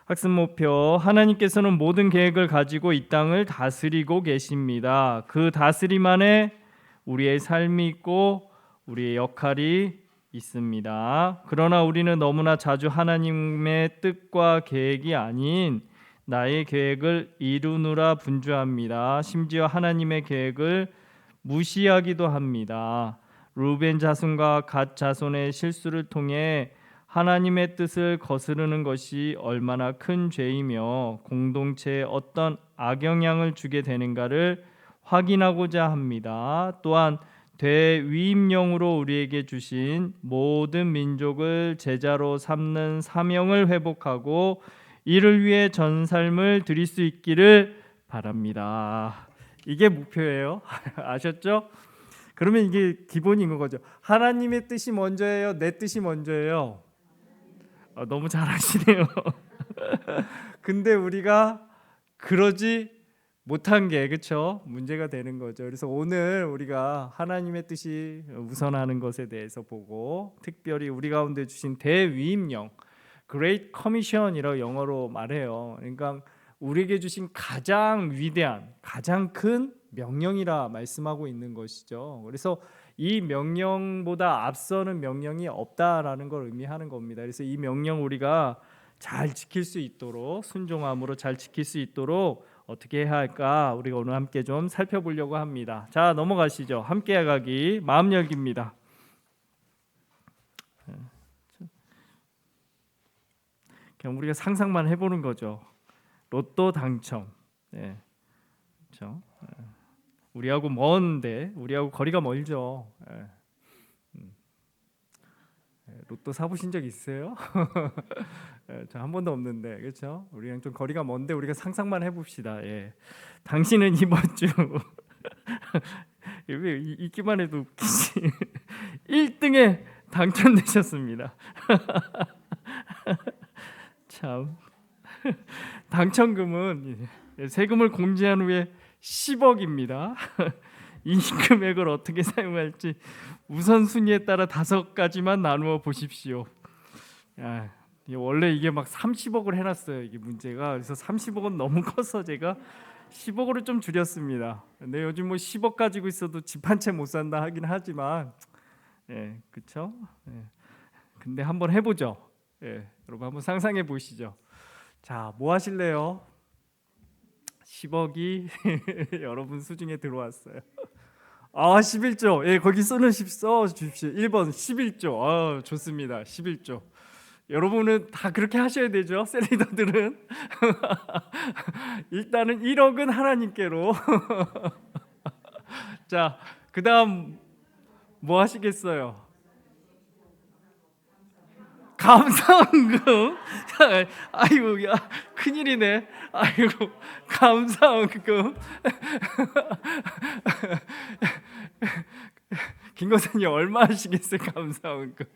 학습 목표: 하나님께서는 모든 계획을 가지고 이 땅을 다스리고 계십니다. 그 다스림 안에 우리의 삶이 있고 우리의 역할이 있습니다. 그러나 우리는 너무나 자주 하나님의 뜻과 계획이 아닌 나의 계획을 이루느라 분주합니다. 심지어 하나님의 계획을 무시하기도 합니다. 루벤 자손과 갓 자손의 실수를 통해 하나님의 뜻을 거스르는 것이 얼마나 큰 죄이며 공동체에 어떤 악영향을 주게 되는가를 확인하고자 합니다. 또한 대위임령으로 우리에게 주신 모든 민족을 제자로 삼는 사명을 회복하고 이를 위해 전 삶을 드릴 수 있기를 바랍니다. 이게 목표예요. 아셨죠? 그러면 이게 기본인 거죠. 하나님의 뜻이 먼저예요? 내 뜻이 먼저예요? 너무 잘하시네요. 근데 우리가 그러지 못한 게 그렇죠? 문제가 되는 거죠. 그래서 오늘 우리가 하나님의 뜻이 우선하는 것에 대해서 보고, 특별히 우리 가운데 주신 대위임령, Great Commission이라고 영어로 말해요. 그러니까 우리에게 주신 가장 위대한, 가장 큰 명령이라 말씀하고 있는 것이죠. 그래서 이 명령보다 앞서는 명령이 없다라는 걸 의미하는 겁니다. 그래서 이 명령 우리가 잘 지킬 수 있도록, 순종함으로 잘 지킬 수 있도록 어떻게 해야 할까? 우리가 오늘 함께 좀 살펴보려고 합니다. 자, 넘어가시죠. 함께 가기 마음 열기입니다. 그냥 우리가 상상만 해보는 거죠. 로또 당첨. 네, 그렇죠. 우리하고 먼데, 우리하고 거리가 멀죠. 로또 사보신 적 있어요? 저 한 번도 없는데, 그렇죠? 우리랑 좀 거리가 먼데 우리가 상상만 해봅시다. 예. 당신은 이번 주 왜 있기만 해도 웃기지? 1등에 당첨되셨습니다. 참. 당첨금은 세금을 공제한 후에 10억입니다. 이 금액을 어떻게 사용할지 우선순위에 따라 5가지만 나누어 보십시오. 원래 이게 막 30억을 해놨어요. 이게 문제가. 그래서 30억은 너무 커서 제가 10억으로 좀 줄였습니다. 근데 요즘 뭐 10억 가지고 있어도 집 한 채 못 산다 하긴 하지만, 그렇죠? 근데 한번 해보죠. 여러분 한번 상상해 보시죠. 자, 뭐 하실래요? 10억이 여러분 수중에 들어왔어요. 11조. 거기 써 주십시오. 1번 11조. 좋습니다. 11조. 여러분은 다 그렇게 하셔야 되죠. 셀리더들은. 일단은 1억은 하나님께로. 자, 그다음 뭐 하시겠어요? 감사원금. 아이고, 야, 큰일이네. 아이고, 감사원금. 김 권사님 얼마 하시겠어요? 감사원금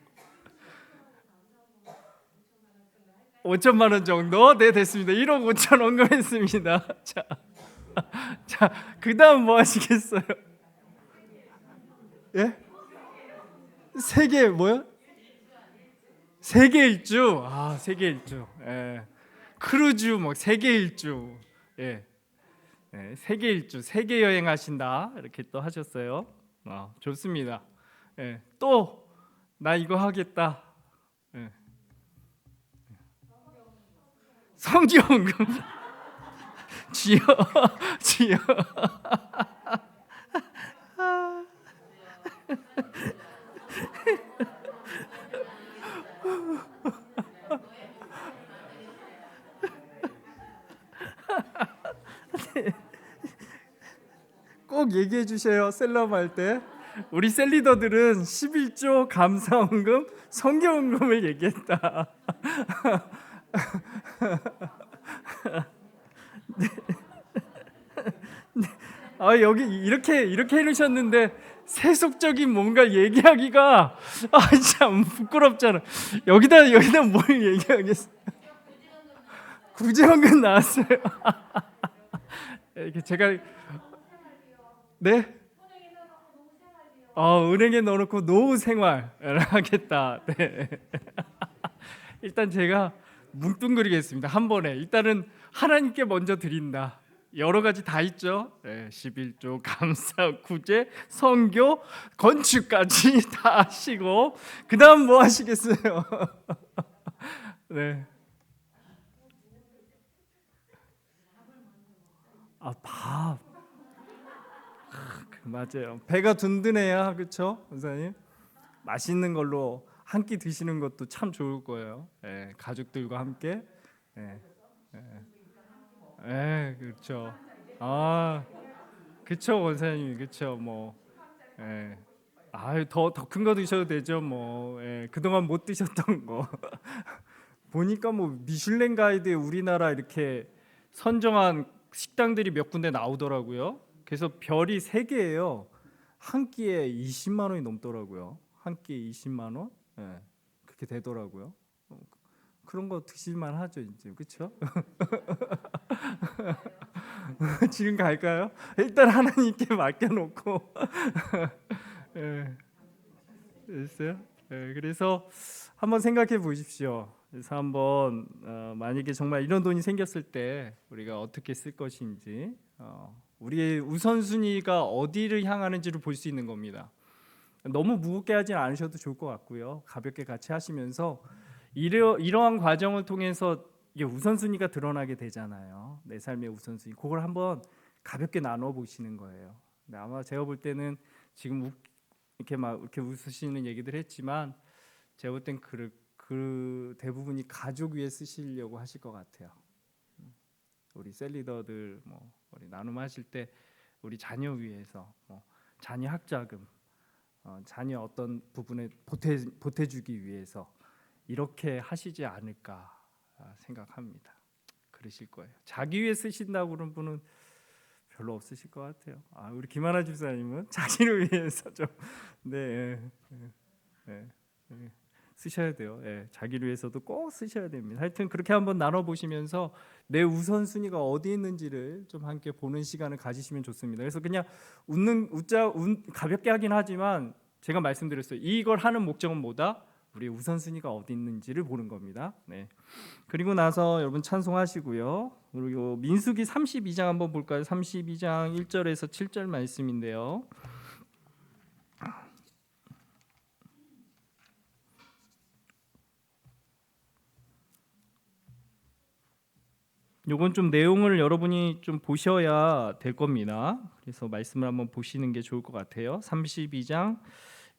5천만 원 정도? 네, 됐습니다. 1억 5천 원금했습니다. 자, 그다음 뭐 하시겠어요? 예? 세계 뭐요? 세계 일주. 세계 일주. 크루즈 뭐 세계 일주. 세계 일주, 세계 여행 하신다. 이렇게 또 하셨어요. 좋습니다. 또 나 이거 하겠다. 성기원금. 지어. 꼭 얘기해 주세요. 셀럽 할 때. 우리 셀리더들은 11조 감사원금, 성경원금을 얘기했다. 여기 이렇게 해놓으셨는데 세속적인 뭔가 얘기하기가 참 부끄럽잖아. 여기다 뭘 얘기하겠어? 구제원금 나왔어요. 이렇게 제가 은행에 넣어놓고 노후 생활을 하겠다. 일단 제가 뭉뚱그리겠습니다. 한 번에 일단은 하나님께 먼저 드린다. 여러 가지 다 있죠. 11조, 감사, 구제, 선교, 건축까지 다 하시고 그 다음 뭐 하시겠어요? 네. 밥. 맞아요. 배가 든든해야 그렇죠, 원사님? 맛있는 걸로 한 끼 드시는 것도 참 좋을 거예요. 가족들과 함께. 예, 그렇죠. 아, 그렇죠, 원사님, 그렇죠, 뭐, 예. 더 큰 거 드셔도 되죠, 뭐, 그동안 못 드셨던 거. 보니까 뭐 미슐랭 가이드에 우리나라 이렇게 선정한 식당들이 몇 군데 나오더라고요. 그래서 별이 3개예요. 한 끼에 20만 원이 넘더라고요. 한 끼에 20만 원? 그렇게 되더라고요. 그런 거 드실만 하죠, 이제. 그렇죠? 지금 갈까요? 일단 하나님께 맡겨 놓고 예. 됐어요? 그래서 한번 생각해 보십시오. 그래서 한번 만약에 정말 이런 돈이 생겼을 때 우리가 어떻게 쓸 것인지 우리의 우선순위가 어디를 향하는지를 볼 수 있는 겁니다. 너무 무겁게 하진 않으셔도 좋을 것 같고요. 가볍게 같이 하시면서 이러한 과정을 통해서 이게 우선순위가 드러나게 되잖아요. 내 삶의 우선순위. 그걸 한번 가볍게 나눠 보시는 거예요. 근데 아마 제가 볼 때는 지금 이렇게 막 이렇게 웃으시는 얘기들 했지만 제가 볼 땐 그 대부분이 가족 위해 쓰시려고 하실 것 같아요. 우리 셀리더들 뭐 우리 나눔하실 때 우리 자녀 위해서 자녀 학자금, 자녀 어떤 부분에 보태주기 위해서 이렇게 하시지 않을까 생각합니다. 그러실 거예요. 자기 위해 쓰신다고 그런 분은 별로 없으실 것 같아요. 우리 김하나 집사님은 자기를 위해서 좀 쓰셔야 돼요. 자기를 위해서도 꼭 쓰셔야 됩니다. 하여튼 그렇게 한번 나눠 보시면서 내 우선순위가 어디 있는지를 좀 함께 보는 시간을 가지시면 좋습니다. 그래서 그냥 가볍게 하긴 하지만 제가 말씀드렸어요. 이걸 하는 목적은 뭐다? 우리의 우선순위가 어디 있는지를 보는 겁니다. 그리고 나서 여러분 찬송하시고요. 그리고 민수기 32장 한번 볼까요? 32장 1절에서 7절 말씀인데요. 요건 좀 내용을 여러분이 좀 보셔야 될 겁니다. 그래서 말씀을 한번 보시는 게 좋을 것 같아요. 32장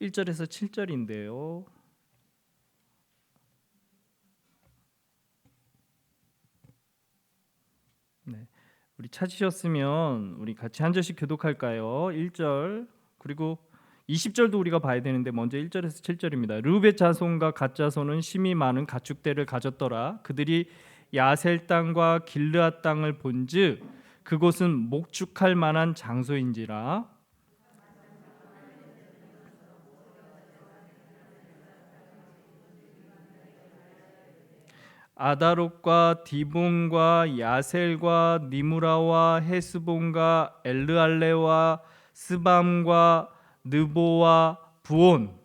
1절에서 7절인데요. 우리 찾으셨으면 우리 같이 한 절씩 교독할까요? 1절 그리고 20절도 우리가 봐야 되는데 먼저 1절에서 7절입니다. 르우벳 자손과 갓 자손은 심히 많은 가축대를 가졌더라. 그들이 야셀 땅과 길르앗 땅을 본즉 그곳은 목축할 만한 장소인지라. 아다롯과 디본과 야셀과 니무라와 헤스본과 엘르알레와 스밤과 느보와 부온.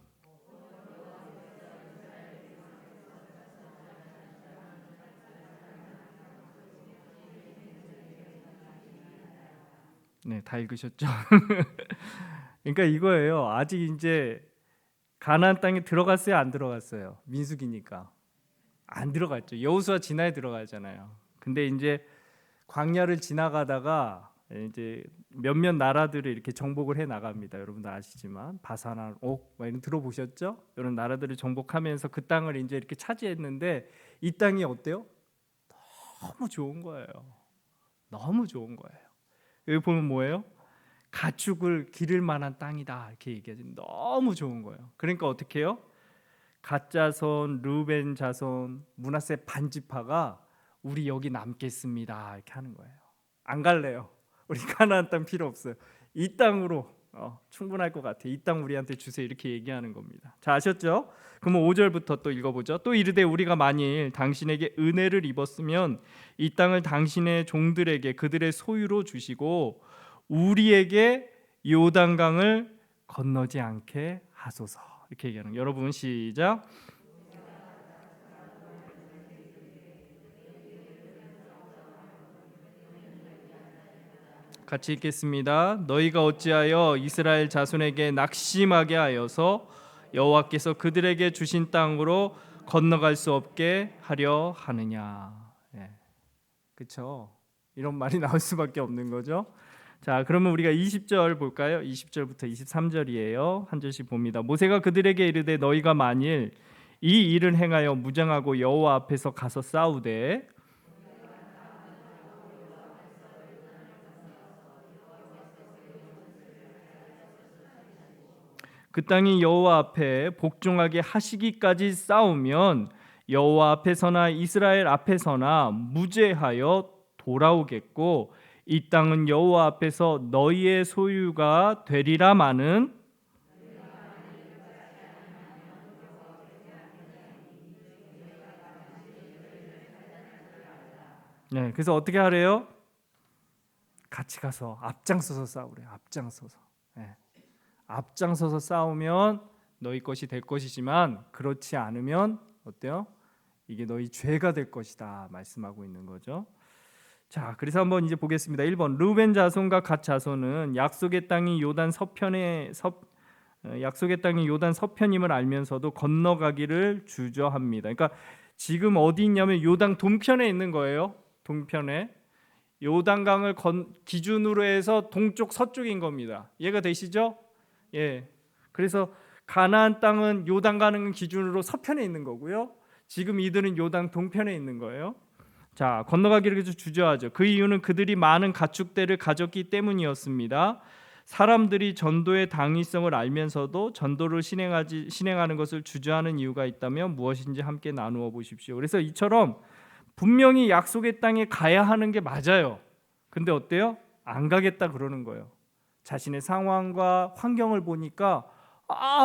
다 읽으셨죠? 그러니까 이거예요. 아직 이제 가나안 땅에 들어갔어요, 안 들어갔어요? 민수기니까 안 들어갔죠. 여호수아 지나에 들어가잖아요. 근데 이제 광야를 지나가다가 이제 몇몇 나라들을 이렇게 정복을 해 나갑니다. 여러분도 아시지만 바사나 옥 이런 들어보셨죠? 이런 나라들을 정복하면서 그 땅을 이제 이렇게 차지했는데 이 땅이 어때요? 너무 좋은 거예요. 너무 좋은 거예요. 여기 보면 뭐예요? 가축을 기를 만한 땅이다 이렇게 얘기하지. 너무 좋은 거예요. 그러니까 어떻게 해요? 갓 자손, 르벤 자손, 므낫세 반지파가 우리 여기 남겠습니다 이렇게 하는 거예요. 안 갈래요. 우리 가나안 땅 필요 없어요. 이 땅으로 충분할 것 같아. 이 땅 우리한테 주세요 이렇게 얘기하는 겁니다. 자, 아셨죠? 그러면 5절부터 또 읽어보죠. 또 이르되 우리가 만일 당신에게 은혜를 입었으면 이 땅을 당신의 종들에게 그들의 소유로 주시고 우리에게 요단강을 건너지 않게 하소서 이렇게 얘기하는 거예요. 여러분 시작. 같이 읽겠습니다. 너희가 어찌하여 이스라엘 자손에게 낙심하게 하여서 여호와께서 그들에게 주신 땅으로 건너갈 수 없게 하려 하느냐. 그렇죠? 이런 말이 나올 수밖에 없는 거죠. 자, 그러면 우리가 20절 볼까요? 20절부터 23절이에요. 한 절씩 봅니다. 모세가 그들에게 이르되 너희가 만일 이 일을 행하여 무장하고 여호와 앞에서 가서 싸우되 그 땅이 여호와 앞에 복종하게 하시기까지 싸우면 여호와 앞에서나 이스라엘 앞에서나 무죄하여 돌아오겠고 이 땅은 여호와 앞에서 너희의 소유가 되리라마는. 네, 그래서 어떻게 하래요? 같이 가서 앞장서서 싸우래요. 앞장서서. 네. 앞장서서 싸우면 너희 것이 될 것이지만 그렇지 않으면 어때요? 이게 너희 죄가 될 것이다 말씀하고 있는 거죠. 자, 그래서 한번 이제 보겠습니다. 1번 르우벤 자손과 갓 자손은 약속의 땅이 요단 서편임을 알면서도 건너가기를 주저합니다. 그러니까 지금 어디 있냐면 요단 동편에 있는 거예요. 동편에 요단강을 기준으로 해서 동쪽 서쪽인 겁니다. 이해가 되시죠? 예. 그래서 가나안 땅은 요단강을 기준으로 서편에 있는 거고요. 지금 이들은 요단 동편에 있는 거예요. 자, 건너가기를 주저하죠. 그 이유는 그들이 많은 가축대를 가졌기 때문이었습니다. 사람들이 전도의 당위성을 알면서도 전도를 신행하는 것을 주저하는 이유가 있다면 무엇인지 함께 나누어 보십시오. 그래서 이처럼 분명히 약속의 땅에 가야 하는 게 맞아요. 근데 어때요? 안 가겠다 그러는 거예요. 자신의 상황과 환경을 보니까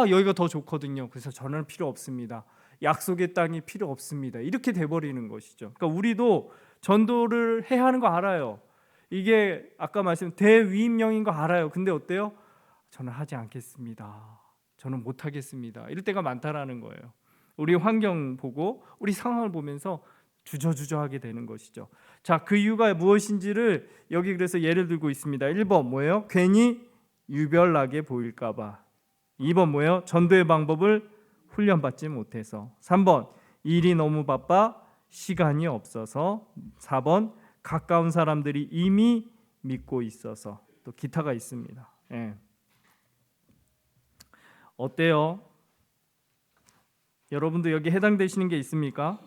여기가 더 좋거든요. 그래서 저는 필요 없습니다. 약속의 땅이 필요 없습니다. 이렇게 돼버리는 것이죠. 그러니까 우리도 전도를 해야 하는 거 알아요. 이게 아까 말씀 대위임령인 거 알아요. 근데 어때요? 저는 하지 않겠습니다. 저는 못 하겠습니다. 이럴 때가 많다라는 거예요. 우리 환경 보고 우리 상황을 보면서 주저하게 되는 것이죠. 자, 그 이유가 무엇인지를 여기 그래서 예를 들고 있습니다. 1번 뭐예요? 괜히 유별나게 보일까 봐. 2번 뭐예요? 전도의 방법을 훈련받지 못해서. 3번 일이 너무 바빠 시간이 없어서. 4번 가까운 사람들이 이미 믿고 있어서. 또 기타가 있습니다. 예. 어때요? 여러분도 여기 해당되시는 게 있습니까?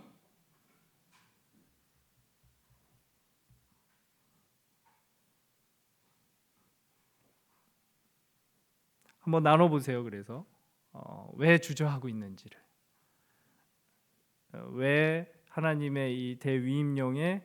한번 나눠보세요. 그래서 왜 주저하고 있는지를, 왜 하나님의 이 대위임령에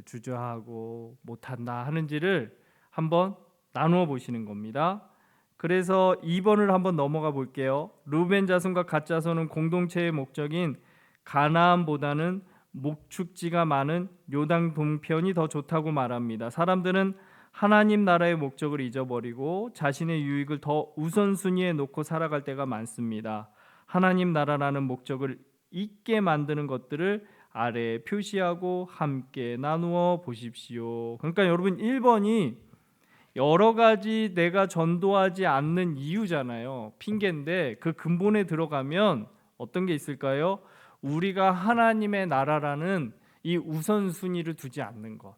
주저하고 못한다 하는지를 한번 나누어 보시는 겁니다. 그래서 2번을 한번 넘어가 볼게요. 르우벤 자손과 갓 자손은 공동체의 목적인 가나안보다는 목축지가 많은 요단 동편이 더 좋다고 말합니다. 사람들은 하나님 나라의 목적을 잊어버리고 자신의 유익을 더 우선순위에 놓고 살아갈 때가 많습니다. 하나님 나라라는 목적을 잊게 만드는 것들을 아래에 표시하고 함께 나누어 보십시오. 그러니까 여러분 1번이 여러 가지 내가 전도하지 않는 이유잖아요. 핑계인데 그 근본에 들어가면 어떤 게 있을까요? 우리가 하나님의 나라라는 이 우선순위를 두지 않는 것,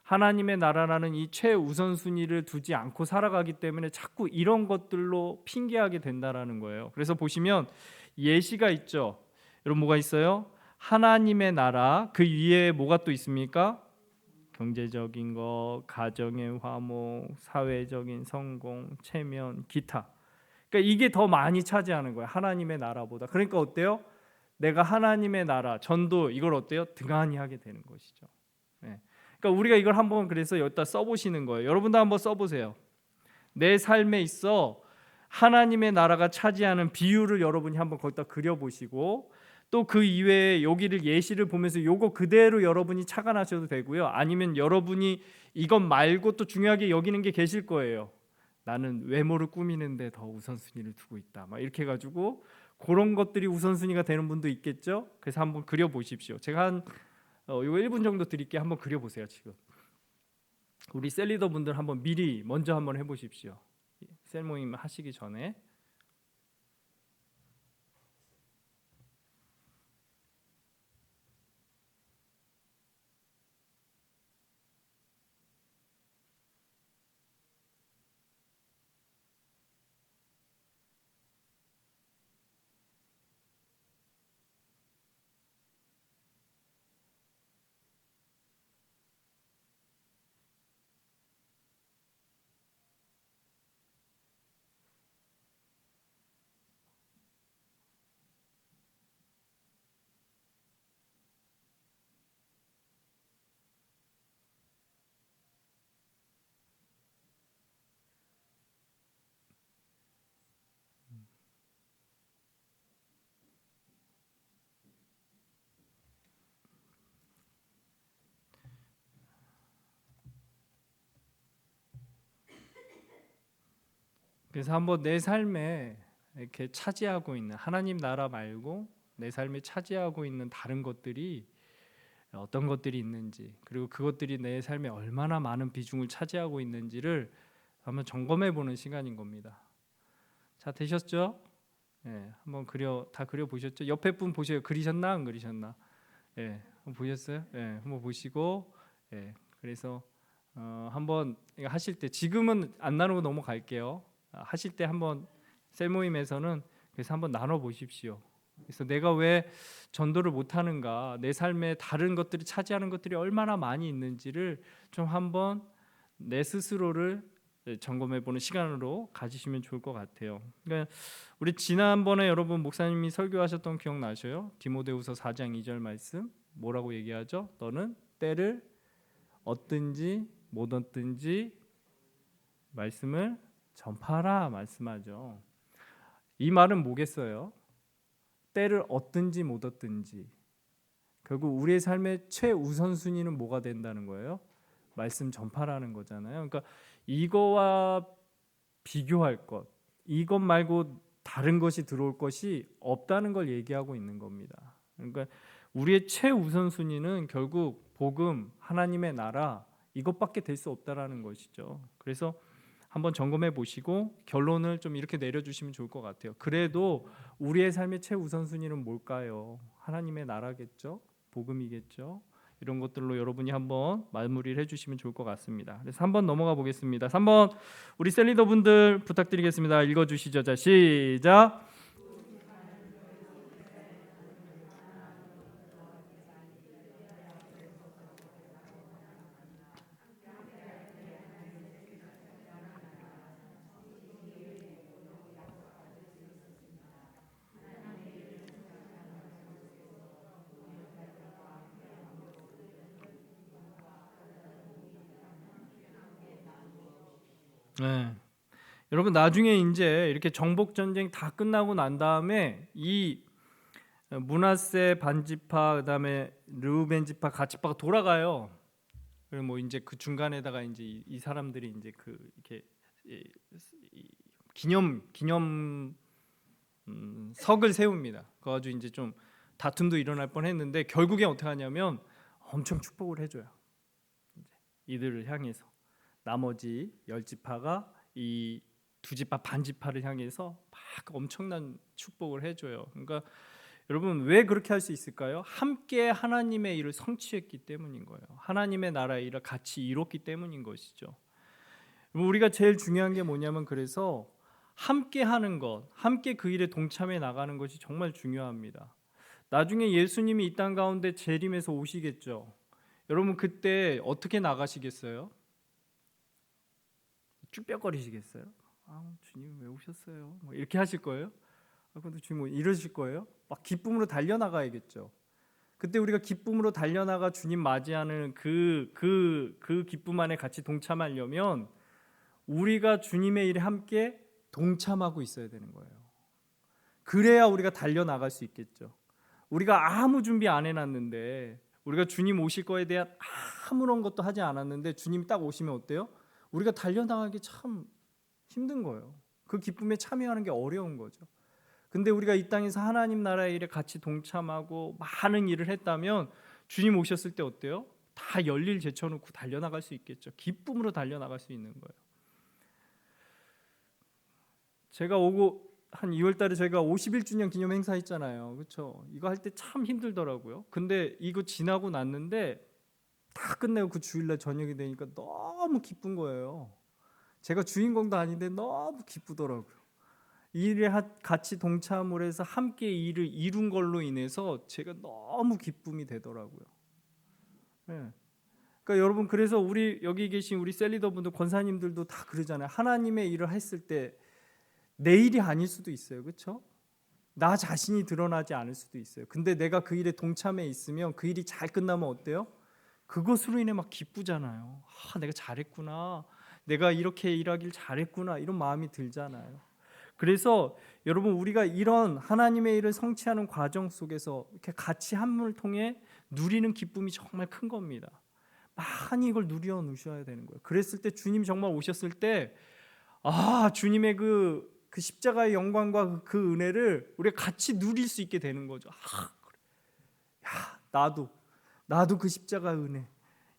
하나님의 나라라는 이 최우선순위를 두지 않고 살아가기 때문에 자꾸 이런 것들로 핑계하게 된다라는 거예요. 그래서 보시면 예시가 있죠. 여러분 뭐가 있어요? 하나님의 나라, 그 위에 뭐가 또 있습니까? 경제적인 거, 가정의 화목, 사회적인 성공, 체면, 기타. 그러니까 이게 더 많이 차지하는 거예요. 하나님의 나라보다. 그러니까 어때요? 내가 하나님의 나라, 전도 이걸 어때요? 등한히 하게 되는 것이죠. 네. 그러니까 우리가 이걸 한번 그래서 여기다 써보시는 거예요. 여러분도 한번 써보세요. 내 삶에 있어 하나님의 나라가 차지하는 비율을 여러분이 한번 거기다 그려보시고 또 그 이외에 여기를 예시를 보면서 요거 그대로 여러분이 착안하셔도 되고요. 아니면 여러분이 이것 말고 또 중요하게 여기는 게 계실 거예요. 나는 외모를 꾸미는데 더 우선순위를 두고 있다. 막 이렇게 해가지고 그런 것들이 우선순위가 되는 분도 있겠죠. 그래서 한번 그려보십시오. 제가 한 이거 1분 정도 드릴게요. 한번 그려보세요. 지금 우리 셀리더 분들 한번 미리 먼저 한번 해보십시오. 셀 모임 하시기 전에. 그래서 한번 내 삶에 이렇게 차지하고 있는 하나님 나라 말고 내 삶에 차지하고 있는 다른 것들이 어떤 것들이 있는지, 그리고 그것들이 내 삶에 얼마나 많은 비중을 차지하고 있는지를 한번 점검해 보는 시간인 겁니다. 자, 되셨죠? 한번 다 그려 보셨죠? 옆에 분 보세요. 그리셨나 안 그리셨나? 한번 보셨어요? 한번 보시고, 그래서 한번 이거 하실 때, 지금은 안 나누고 넘어갈게요. 하실 때 한번 셀 모임에서는 그래서 한번 나눠 보십시오. 그래서 내가 왜 전도를 못 하는가, 내 삶에 다른 것들이 차지하는 것들이 얼마나 많이 있는지를 좀 한번 내 스스로를 점검해 보는 시간으로 가지시면 좋을 것 같아요. 그러니까 우리 지난번에 여러분 목사님이 설교하셨던 기억나셔요? 디모데후서 4장 2절 말씀 뭐라고 얘기하죠? 너는 때를 얻든지 못 얻든지 말씀을 전파하라 말씀하죠. 이 말은 뭐겠어요? 때를 얻든지 못 얻든지 결국 우리의 삶의 최우선순위는 뭐가 된다는 거예요? 말씀 전파라는 거잖아요. 그러니까 이거와 비교할 것, 이것 말고 다른 것이 들어올 것이 없다는 걸 얘기하고 있는 겁니다. 그러니까 우리의 최우선순위는 결국 복음, 하나님의 나라 이것밖에 될 수 없다라는 것이죠. 그래서 한번 점검해 보시고 결론을 좀 이렇게 내려주시면 좋을 것 같아요. 그래도 우리의 삶의 최우선순위는 뭘까요? 하나님의 나라겠죠? 복음이겠죠? 이런 것들로 여러분이 한번 마무리를 해주시면 좋을 것 같습니다. 그래서 한번 넘어가 보겠습니다. 3번 우리 셀리더 분들 부탁드리겠습니다. 읽어주시죠. 자, 시작. 네. 여러분 나중에 이제 이렇게 정복 전쟁 다 끝나고 난 다음에 이 므낫세 반지파 그다음에 르우벤 지파 가치파가 돌아가요. 그리고 뭐 이제 그 중간에다가 이제 이 사람들이 이제 그 이렇게 기념 석을 세웁니다. 그거 가지고 이제 좀 다툼도 일어날 뻔했는데 결국에 어떻게 하냐면 엄청 축복을 해줘요. 이들을 향해서 나머지 10지파가 이 두 지파 반지파를 향해서 막 엄청난 축복을 해줘요. 그러니까 여러분 왜 그렇게 할 수 있을까요? 함께 하나님의 일을 성취했기 때문인 거예요. 하나님의 나라의 일을 같이 이뤘기 때문인 것이죠. 우리가 제일 중요한 게 뭐냐면 그래서 함께 하는 것, 함께 그 일에 동참해 나가는 것이 정말 중요합니다. 나중에 예수님이 이 땅 가운데 재림해서 오시겠죠. 여러분 그때 어떻게 나가시겠어요? 쭈뼛거리시겠어요? 주님 왜 오셨어요? 뭐 이렇게 하실 거예요? 근데 주님 뭐 이러실 거예요? 막 기쁨으로 달려나가야겠죠. 그때 우리가 기쁨으로 달려나가 주님 맞이하는 그 기쁨 안에 같이 동참하려면 우리가 주님의 일에 함께 동참하고 있어야 되는 거예요. 그래야 우리가 달려나갈 수 있겠죠. 우리가 아무 준비 안 해놨는데 우리가 주님 오실 거에 대한 아무런 것도 하지 않았는데 주님이 딱 오시면 어때요? 우리가 달려나가기 참 힘든 거예요. 그 기쁨에 참여하는 게 어려운 거죠. 근데 우리가 이 땅에서 하나님 나라의 일에 같이 동참하고 많은 일을 했다면 주님 오셨을 때 어때요? 다 열일 제쳐놓고 달려나갈 수 있겠죠. 기쁨으로 달려나갈 수 있는 거예요. 제가 오고 한 2월달에 저희가 51주년 기념 행사 했잖아요. 그렇죠? 이거 할 때 참 힘들더라고요. 근데 이거 지나고 났는데 다 끝내고 그 주일날 저녁이 되니까 너무 기쁜 거예요. 제가 주인공도 아닌데 너무 기쁘더라고요. 이 일에 같이 동참을 해서 함께 일을 이룬 걸로 인해서 제가 너무 기쁨이 되더라고요. 네. 그러니까 여러분, 그래서 우리 여기 계신 우리 셀리더분들, 권사님들도 다 그러잖아요. 하나님의 일을 했을 때 내 일이 아닐 수도 있어요. 그렇죠? 나 자신이 드러나지 않을 수도 있어요. 근데 내가 그 일에 동참해 있으면 그 일이 잘 끝나면 어때요? 그것으로 인해 막 기쁘잖아요. 내가 잘했구나. 내가 이렇게 일하길 잘했구나. 이런 마음이 들잖아요. 그래서 여러분, 우리가 이런 하나님의 일을 성취하는 과정 속에서 이렇게 같이 함을 통해 누리는 기쁨이 정말 큰 겁니다. 많이 이걸 누려 누셔야 되는 거예요. 그랬을 때 주님 정말 오셨을 때 주님의 그 십자가의 영광과 그 은혜를 우리가 같이 누릴 수 있게 되는 거죠. 나도 그 십자가의 은혜,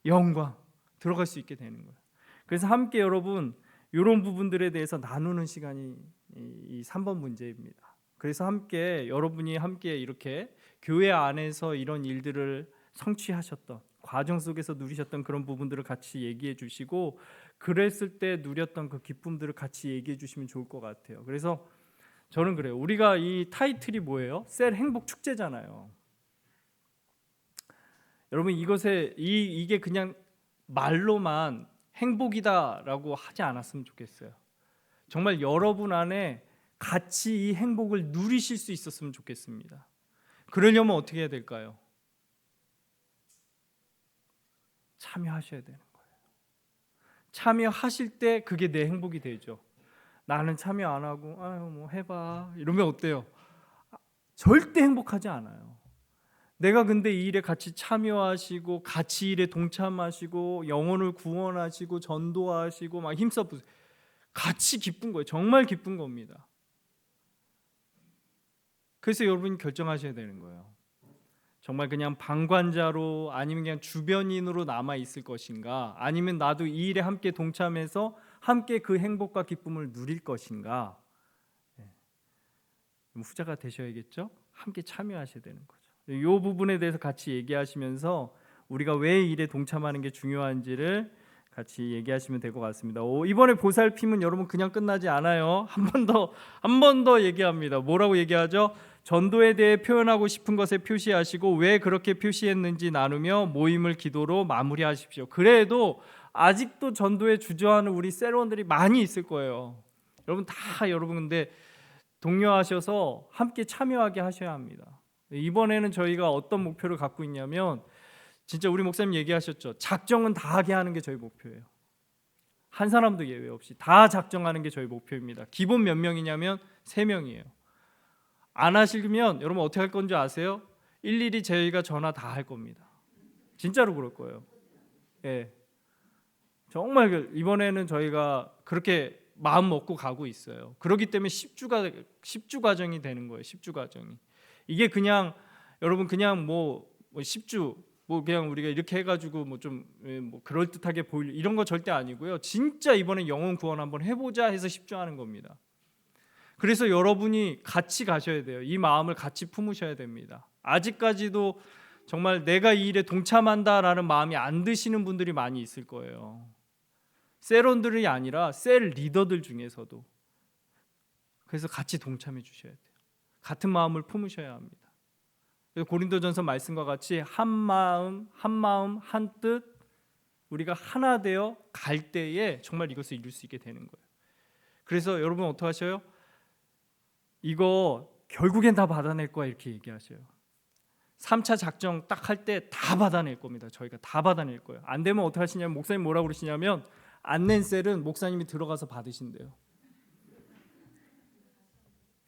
영광 들어갈 수 있게 되는 거예요. 그래서 함께 여러분 이런 부분들에 대해서 나누는 시간이 이 3번 문제입니다. 그래서 함께 여러분이 함께 이렇게 교회 안에서 이런 일들을 성취하셨던 과정 속에서 누리셨던 그런 부분들을 같이 얘기해 주시고, 그랬을 때 누렸던 그 기쁨들을 같이 얘기해 주시면 좋을 것 같아요. 그래서 저는 그래요. 우리가 이 타이틀이 뭐예요? 셀 행복 축제잖아요. 여러분, 이게 그냥 말로만 행복이다라고 하지 않았으면 좋겠어요. 정말 여러분 안에 같이 이 행복을 누리실 수 있었으면 좋겠습니다. 그러려면 어떻게 해야 될까요? 참여하셔야 되는 거예요. 참여하실 때 그게 내 행복이 되죠. 나는 참여 안 하고 뭐 해봐 이러면 어때요? 절대 행복하지 않아요. 내가 근데 이 일에 같이 참여하시고 같이 일에 동참하시고 영혼을 구원하시고 전도하시고 막 힘써 같이 기쁜 거예요. 정말 기쁜 겁니다. 그래서 여러분이 결정하셔야 되는 거예요. 정말 그냥 방관자로 아니면 그냥 주변인으로 남아 있을 것인가, 아니면 나도 이 일에 함께 동참해서 함께 그 행복과 기쁨을 누릴 것인가. 후자가 되셔야겠죠. 함께 참여하셔야 되는 거죠. 이 부분에 대해서 같이 얘기하시면서 우리가 왜 일에 동참하는 게 중요한지를 같이 얘기하시면 될 것 같습니다. 이번에 보살핌은 여러분 그냥 끝나지 않아요. 한 번 더 얘기합니다. 뭐라고 얘기하죠? 전도에 대해 표현하고 싶은 것에 표시하시고 왜 그렇게 표시했는지 나누며 모임을 기도로 마무리하십시오. 그래도 아직도 전도에 주저하는 우리 셀원들이 많이 있을 거예요. 여러분 근데 독려하셔서 함께 참여하게 하셔야 합니다. 이번에는 저희가 어떤 목표를 갖고 있냐면, 진짜 우리 목사님 얘기하셨죠. 작정은 다 하게 하는 게 저희 목표예요. 한 사람도 예외 없이 다 작정하는 게 저희 목표입니다. 기본 몇 명이냐면 3명이에요. 안 하시면 여러분 어떻게 할 건지 아세요? 일일이 저희가 전화 다 할 겁니다. 진짜로 그럴 거예요. 예. 정말 이번에는 저희가 그렇게 마음 먹고 가고 있어요. 그렇기 때문에 10주 과정이 되는 거예요. 10주 과정이. 이게 그냥 여러분 그냥 뭐 10주 뭐 그냥 우리가 이렇게 해가지고 뭐 좀 뭐 그럴 듯하게 보일 이런 거 절대 아니고요. 진짜 이번에 영혼 구원 한번 해보자 해서 10주 하는 겁니다. 그래서 여러분이 같이 가셔야 돼요. 이 마음을 같이 품으셔야 됩니다. 아직까지도 정말 내가 이 일에 동참한다라는 마음이 안 드시는 분들이 많이 있을 거예요. 셀원들이 아니라 셀 리더들 중에서도. 그래서 같이 동참해 주셔야 돼요. 같은 마음을 품으셔야 합니다. 고린도전서 말씀과 같이 한 마음 한 뜻 우리가 하나 되어 갈 때에 정말 이것을 이룰 수 있게 되는 거예요. 그래서 여러분 어떻게 하셔요? 이거 결국엔 다 받아낼 거야 이렇게 얘기하셔요. 3차 작정 딱 할 때 다 받아낼 겁니다. 저희가 다 받아낼 거예요. 안 되면 어떻게 하시냐면, 목사님 뭐라고 그러시냐면, 안 낸 셀은 목사님이 들어가서 받으신대요.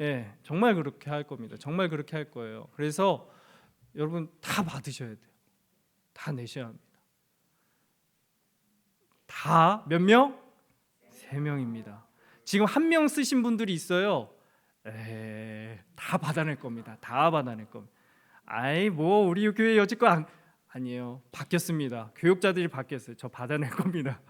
예, 정말 그렇게 할 겁니다. 정말 그렇게 할 거예요. 그래서 여러분 다 받으셔야 돼요. 다 내셔야 합니다. 다 몇 명? 3명입니다. 지금 1명 쓰신 분들이 있어요. 다 받아낼 겁니다. 다 받아낼 겁니다. 뭐 우리 교회 여지껏 아니에요. 바뀌었습니다. 교육자들이 바뀌었어요. 저 받아낼 겁니다.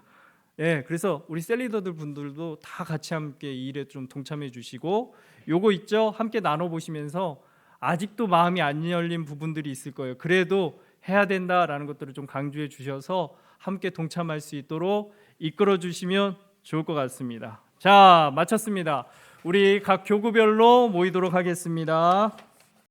예, 그래서 우리 셀리더들 분들도 다 같이 함께 이 일에 좀 동참해 주시고, 요거 있죠? 함께 나눠 보시면서 아직도 마음이 안 열린 부분들이 있을 거예요. 그래도 해야 된다라는 것들을 좀 강조해 주셔서 함께 동참할 수 있도록 이끌어 주시면 좋을 것 같습니다. 자, 마쳤습니다. 우리 각 교구별로 모이도록 하겠습니다.